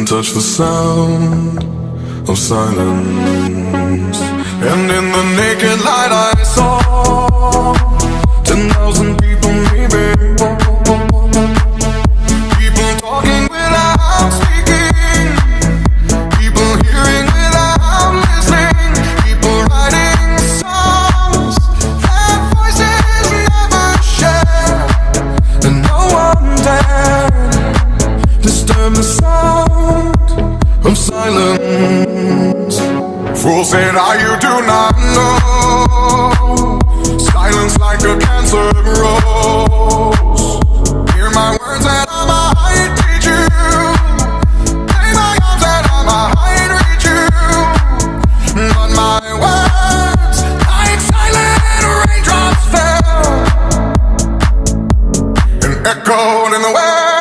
couldn't touch the sound of silence. And in the naked light I saw 10,000 people maybe, people talking without speaking, people hearing without listening, people writing songs that voices never share, and no one dared disturb the sound of silence. Fool said, you do not know. Silence like a cancer grows. Hear my words and I'm a high